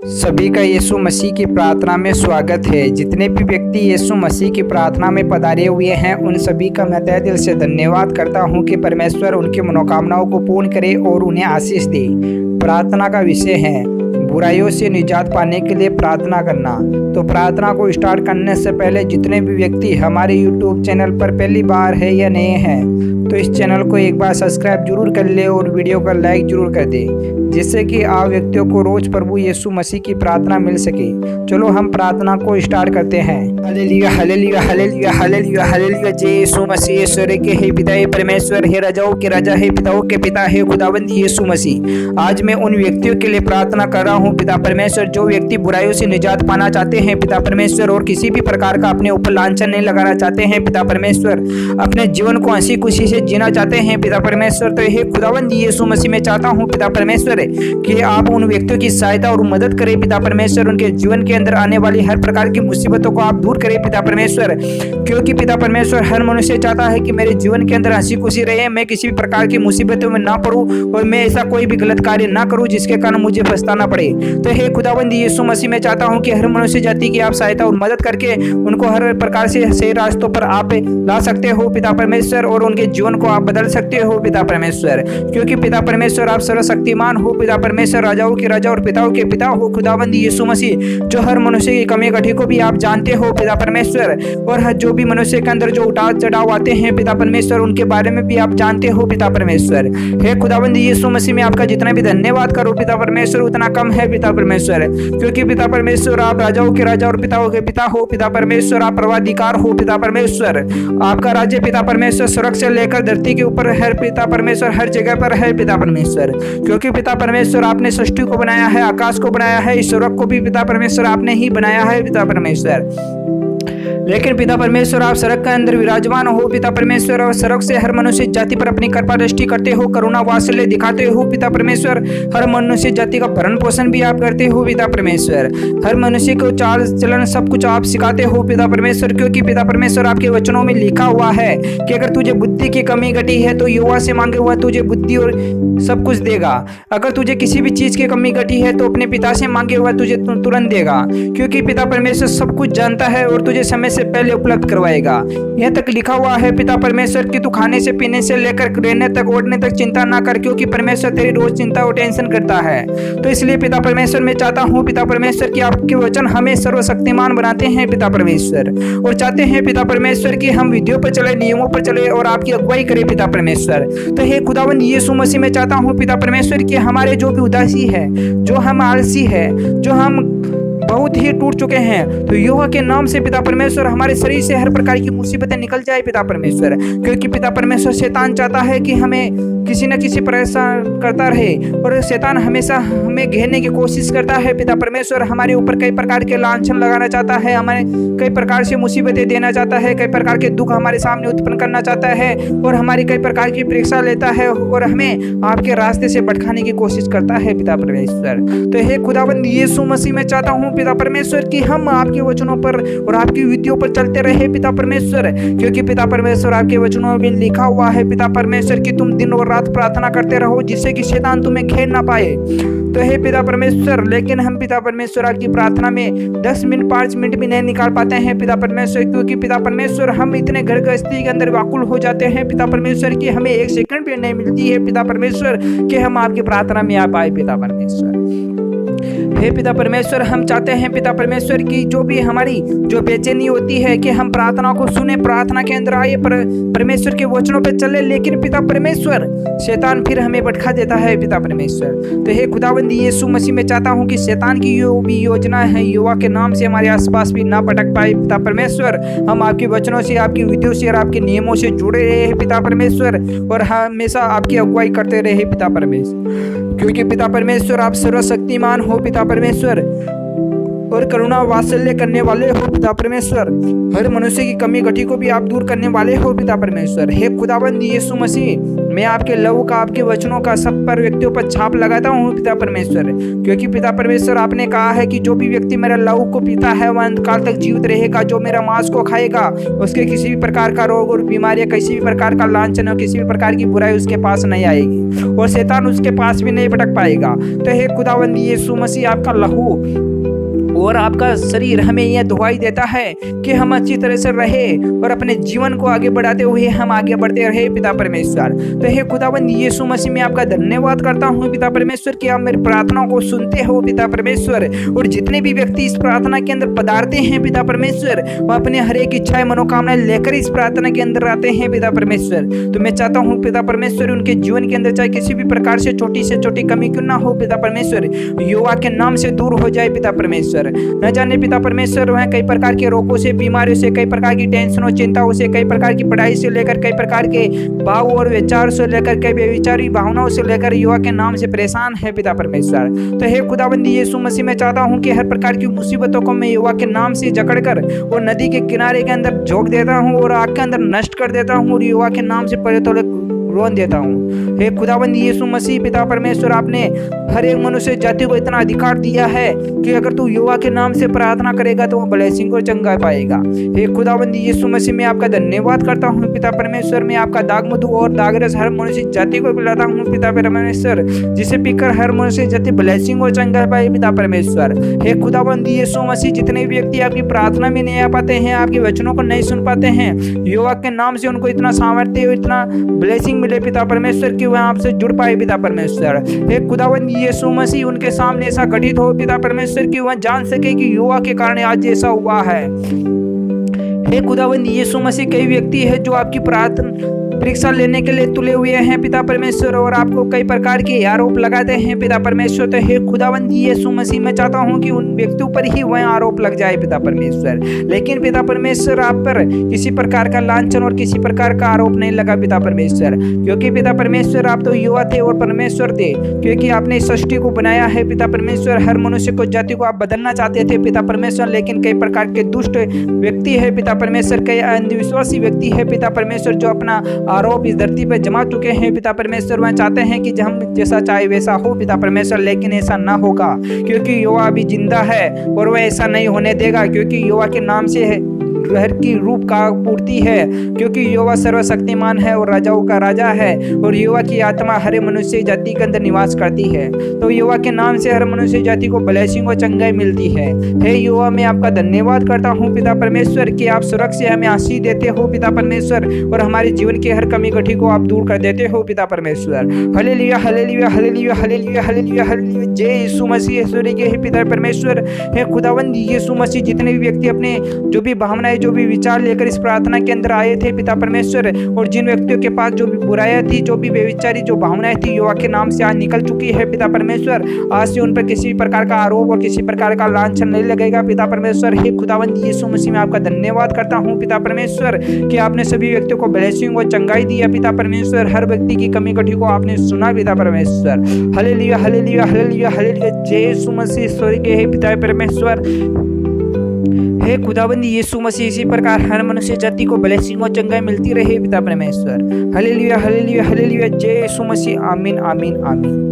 सभी का यीशु मसीह की प्रार्थना में स्वागत है। जितने भी व्यक्ति यीशु मसीह की प्रार्थना में पधारे हुए हैं उन सभी का मैं तहे दिल से धन्यवाद करता हूं कि परमेश्वर उनकी मनोकामनाओं को पूर्ण करे और उन्हें आशीष दे। प्रार्थना का विषय है बुराइयों से निजात पाने के लिए प्रार्थना करना। तो प्रार्थना को स्टार्ट करने से पहले जितने भी व्यक्ति हमारे YouTube चैनल पर पहली बार है या नए हैं तो इस चैनल को एक बार सब्सक्राइब जरूर कर ले और वीडियो का लाइक जरूर कर दे, जिससे कि आप व्यक्तियों को रोज प्रभु यीशु मसीह की प्रार्थना मिल सके। चलो हम प्रार्थना को स्टार्ट करते हैं। Hallelujah hallelujah hallelujah hallelujah hallelujah. जय यीशु मसीह। ईश्वर के हे पिता हे परमेश्वर हे राजाओं के राजा हे पिताओं के पिता हे खुदावंद यीशु मसीह, आज मैं उन व्यक्तियों के लिए प्रार्थना कर रहा हूँ पिता परमेश्वर जो व्यक्ति बुराइयों से निजात पाना चाहते हैं पिता परमेश्वर, और किसी भी प्रकार का अपने ऊपर लांछन नहीं लगाना चाहते हैं पिता परमेश्वर, अपने जीवन को हंसी खुशी से जीना चाहते हैं पिता परमेश्वर। तो हे खुदावंद यीशु मसीह में चाहता हूँ पिता परमेश्वर कि आप उन व्यक्तियों की सहायता और मदद करें पिता परमेश्वर। उनके जीवन के अंदर आने वाली हर प्रकार की मुसीबतों को आप दूर करें पिता परमेश्वर, क्योंकि पिता परमेश्वर हर मनुष्य चाहता है कि मेरे जीवन के अंदर हंसी खुशी रहे, मैं किसी भी प्रकार की मुसीबतों में ना पड़ूं और मैं ऐसा कोई भी गलत कार्य ना करूं जिसके कारण मुझे पछताना पड़े। तो हे खुदावंद यीशु मसीह में चाहता हूं कि हर मनुष्य जाति की आप सहायता और मदद करके उनको हर प्रकार से सही रास्तों पर आप ला सकते हो पिता परमेश्वर, और उनके जीवन को आप बदल सकते हो पिता परमेश्वर, क्योंकि पिता परमेश्वर आप सर्वशक्तिमान हो पिता परमेश्वर, राजाओं के राजा और पिताओं के पिता हो खुदावंद यीशु मसीह, जो हर मनुष्य की कमी कठी को भी आप जानते हो पिता परमेश्वर, और जो भी मनुष्य के अंदर जो उतार चढ़ाव आते हैं पिता परमेश्वर उनके बारे में भी आप जानते हो पिता परमेश्वर। हे खुदावंद यीशु मसीह में आपका जितना भी धन्यवाद करो पिता परमेश्वर उतना कम है पिता परमेश्वर, क्योंकि पिता परमेश्वर आप राजाओं के राजा और पिताओं के पिता हो पिता परमेश्वर, आप सर्वाधिकार हो पिता परमेश्वर, आपका राज्य पिता परमेश्वर स्वर्ग से लेकर धरती के ऊपर है पिता परमेश्वर, हर जगह पर है पिता परमेश्वर, क्योंकि पिता परमेश्वर आपने सृष्टि को बनाया है, आकाश को बनाया है, इस स्वर्ग को भी पिता परमेश्वर आपने ही बनाया है पिता परमेश्वर। लेकिन पिता परमेश्वर आप सड़क के अंदर विराजमान हो पिता परमेश्वर, और सड़क से हर मनुष्य जाति पर अपनी कृपा दृष्टि करते हो, करुणा वात्सल्य दिखाते हो पिता परमेश्वर, हर मनुष्य जाति का भरण पोषण भी आप करते हो पिता परमेश्वर, हर मनुष्य को चाल चलन सब कुछ आप सिखाते हो पिता परमेश्वर, क्योंकि पिता परमेश्वर आपके वचनों में लिखा हुआ है कि अगर तुझे बुद्धि की कमी घटी है तो युवा से मांगे हुआ तुझे बुद्धि और सब कुछ देगा, अगर तुझे किसी भी चीज की कमी घटी है तो अपने पिता से मांगे हुआ तुझे तुरंत देगा, क्योंकि पिता परमेश्वर सब कुछ जानता है और तुझे समय से पहले उपलब्ध करवाएगा। यह तक लिखा हुआ है पिता परमेश्वर कि तू खाने से पीने से लेकर रहने तक ओढ़ने तक चिंता ना कर, क्योंकि परमेश्वर तेरी रोज चिंता और टेंशन करता है। तो इसलिए पिता परमेश्वर मैं चाहता हूँ पिता परमेश्वर कि आपके वचन हमें सर्वशक्तिमान बनाते हैं पिता परमेश्वर, और चाहते हैं पिता परमेश्वर कि हम विधियों पर चले, नियमों पर चले और आपकी अगुवाई करें पिता परमेश्वर। तो हे खुदावंद यीशु मसीह में चाहता हूँ पिता परमेश्वर कि हमारे जो भी उदासी है, जो हम आलसी है, जो हम बहुत ही टूट चुके हैं, तो यहोवा के नाम से पिता परमेश्वर हमारे शरीर से हर प्रकार की मुसीबतें निकल जाए पिता परमेश्वर, क्योंकि पिता परमेश्वर शैतान चाहता है कि हमें किसी न किसी परेशान करता रहे, और शैतान हमेशा हमें घेरने की कोशिश करता है पिता परमेश्वर, हमारे ऊपर कई प्रकार के लांछन लगाना चाहता है, हमें कई प्रकार से मुसीबतें देना चाहता है, कई प्रकार के दुख हमारे सामने उत्पन्न करना चाहता है, और हमारी कई प्रकार की परीक्षा लेता है और हमें आपके रास्ते से भटकाने की कोशिश करता है पिता परमेश्वर। तो हे खुदावंद यीशु मसीह में चाहता हूँ पिता परमेश्वर कि हम आपके वचनों पर और आपकी विधियों पर चलते रहे पिता परमेश्वर, क्योंकि पिता परमेश्वर आपके वचनों में लिखा हुआ है पिता परमेश्वर कि तुम दिन और रात प्रार्थना करते रहो जिससे कि शैतान तुम्हें घेर ना पाए। तो हे पिता परमेश्वर, लेकिन हम पिता परमेश्वर आपकी प्रार्थना में 10 मिनट 5 मिनट भी नहीं निकाल पाते हैं पिता परमेश्वर, क्योंकि पिता परमेश्वर हम इतने घर गृहस्थी के अंदर व्याकुल हो जाते हैं पिता परमेश्वर कि हमें 1 सेकंड भी नहीं मिलती है पिता परमेश्वर कि हम आपकी प्रार्थना में आ पाए पिता परमेश्वर। हे पिता परमेश्वर, हम चाहते हैं पिता परमेश्वर की जो भी हमारी जो बेचैनी होती है कि हम प्रार्थना को सुने, प्रार्थना के अंदर आए, परमेश्वर के वचनों पर चले, लेकिन पिता परमेश्वर शैतान फिर हमें भटका देता है पिता परमेश्वर। तो हे खुदावंद यीशु मसीह में चाहता हूँ कि शैतान की जो भी योजना है युवा के नाम से हमारे आसपास भी ना भटक पाए पिता परमेश्वर, हम आपके वचनों से, आपकी विधियों से और आपके नियमों से जुड़े रहे पिता परमेश्वर, और हमेशा आपकी अगुवाई करते रहे पिता परमेश्वर, क्योंकि पिता परमेश्वर आप सर्वशक्तिमान हो पिता परमेश्वर, और करुणा वात्सल्य करने वाले हो पिता परमेश्वर। हर मनुष्य की कमी घटी को भी आप दूर करने वाले हो पिता परमेश्वर। हे खुदाबंद यीशु मसीह, मैं आपके लहू का, आपके वचनों का सब पर व्यक्तियों पर छाप लगाता हूँ पिता परमेश्वर, क्योंकि पिता परमेश्वर आपने कहा है कि जो भी व्यक्ति मेरा लहू को पीता है वह अंतकाल तक जीवित रहेगा। जो मेरा मांस को खाएगा उसके किसी भी प्रकार का रोग और बीमारियां, किसी भी प्रकार का लांछन और किसी भी प्रकार की बुराई उसके पास नहीं आएगी और शैतान उसके पास भी नहीं भटक पाएगा। तो हे खुदावंद यीशु मसीह, आपका लहू और आपका शरीर हमें यह दुआई देता है कि हम अच्छी तरह से रहे और अपने जीवन को आगे बढ़ाते हुए हम आगे बढ़ते रहे पिता परमेश्वर। तो हे खुदावंद यीशु मसीह, मैं आपका धन्यवाद करता हूँ पिता परमेश्वर कि आप मेरी प्रार्थना को सुनते हो पिता परमेश्वर। और जितने भी व्यक्ति इस प्रार्थना के अंदर पधारते हैं पिता परमेश्वर, वह अपने हर एक इच्छाएं मनोकामनाएं लेकर इस प्रार्थना के अंदर आते हैं पिता परमेश्वर। तो मैं चाहता हूँ पिता परमेश्वर, उनके जीवन के अंदर चाहे किसी भी प्रकार से छोटी कमी क्यों ना हो पिता परमेश्वर, युवा के नाम से दूर हो जाए पिता परमेश्वर। न जाने पिता परमेश्वर वह कई प्रकार के रोगों से, बीमारियों से, कई प्रकार की टेंशनों, चिंताओं से, कई प्रकार की पढ़ाई से लेकर, कई प्रकार के भाव और विचार से लेकर, कई व्यभिचारी भावनाओं से लेकर युवा के नाम से परेशान है पिता परमेश्वर। तो हे खुदाबंदी यीशु मसीह, मैं चाहता हूँ कि हर प्रकार की मुसीबतों को मैं युवा के नाम से जकड़कर और नदी के किनारे के अंदर झोंक देता हूँ और आग के अंदर नष्ट कर देता हूँ और युवा के नाम से परे थोड़े रोन देता हूँ। हे खुदाबंद यीशु मसीह पिता परमेश्वर, आपने हर एक मनुष्य जाति को इतना अधिकार दिया है कि अगर तू युवा के नाम से प्रार्थना करेगा तो वो ब्लेसिंग को चंगा पाएगा। हे खुदाबंद यीशु मसीह, मैं आपका धन्यवाद करता हूँ पिता परमेश्वर। मैं आपका दागमधु और दागरस हर मनुष्य जाति को पिलाता हूँ पिता परमेश्वर, जिसे पीकर हर मनुष्य जाति ब्लेसिंग और चंगा पाए पिता परमेश्वर। हे खुदाबंद यीशु मसीह, जितने भी व्यक्ति आपकी प्रार्थना में नहीं आ पाते हैं, आपके वचनों को नहीं सुन पाते हैं, युवा के नाम से उनको इतना सामर्थ्य और इतना ब्लेसिंग मिले पिता परमेश्वर कि वह आपसे जुड़ पाए पिता परमेश्वर। हे खुदावंद यीशु मसीह, उनके सामने ऐसा घटित हो पिता परमेश्वर कि वह जान सके कि युवा के कारण आज ऐसा हुआ है। हे खुदावंद यीशु मसीह, कई व्यक्ति है जो आपकी प्रार्थना परीक्षा लेने के लिए तुले हुए हैं पिता परमेश्वर और आपको कई प्रकार के आरोप लगाते हैं पिता परमेश्वर। तो हे खुदावंद यीशु मसीह, मैं चाहता हूं कि उन व्यक्तियों पर ही वह आरोप लग जाए पिता परमेश्वर, लेकिन पिता परमेश्वर आप पर किसी प्रकार का लांछन और किसी प्रकार का आरोप नहीं लगा पिता परमेश्वर, क्योंकि पिता परमेश्वर आप तो युवा थे और परमेश्वर थे, क्योंकि आपने इस सृष्टि को बनाया है पिता परमेश्वर। हर मनुष्य को, जाति को आप बदलना चाहते थे पिता परमेश्वर, लेकिन कई प्रकार के दुष्ट व्यक्ति है पिता परमेश्वर, कई अंधविश्वासी व्यक्ति है पिता परमेश्वर, जो अपना आरोप इस धरती पर जमा चुके हैं पिता परमेश्वर। वह चाहते हैं कि हम जैसा चाहे वैसा हो पिता परमेश्वर, लेकिन ऐसा ना होगा, क्योंकि युवा अभी जिंदा है और वह ऐसा नहीं होने देगा, क्योंकि युवा के नाम से है हर की रूप का पूर्ति है, क्योंकि युवा सर्वशक्तिमान है और राजाओं का राजा है और युवा की आत्मा हर मनुष्य जाति के अंदर निवास करती है। तो युवा के नाम से हर मनुष्य जाति को ब्लेसिंग और चंगाई मिलती है। हे युवा, मैं आपका धन्यवाद करता हूँ पिता परमेश्वर कि आप सुरक्षा से हमें आशीष देते हो पिता परमेश्वर और हमारे जीवन की हर कमी घटी को आप दूर कर देते हो पिता परमेश्वर। Hallelujah hallelujah hallelujah hallelujah hallelujah hallelujah. जय यीशु मसीह ईश्वर के हे पिता परमेश्वर। हे खुदावंद यीशु मसीह, जितने भी व्यक्ति अपने जो भी भावनाएं, जो भी विचार लेकर इस प्रार्थना के अंदर आए थे पिता परमेश्वर, और जिन व्यक्तियों के पास जो भी बुराइयां थी, जो भी बेविचारी जो भावनाएं थी, युवा के नाम से आज निकल चुकी है पिता परमेश्वर। आज से उन पर किसी प्रकार का आरोप और किसी प्रकार का लांछन नहीं लगेगा पिता परमेश्वर। हे खुदावंद यीशु मसीह, मैं आपका धन्यवाद करता हूँ पिता परमेश्वर कि आपने सभी व्यक्तियों को ब्लेसिंग और चंगाई दिया पिता परमेश्वर। हर व्यक्ति की कमी घटी को आपने सुना पिता परमेश्वर। Hallelujah hallelujah hallelujah hallelujah. जय यीशु मसीह ईश्वर के हे पिता परमेश्वर। हे खुदाबंद यीशु मसीह, इसी प्रकार हर मनुष्य जाति को ब्लेसिंग और चंगाई मिलती रहे पिता परमेश्वर। Hallelujah hallelujah hallelujah. जय यीशु मसीह। आमीन आमीन आमीन।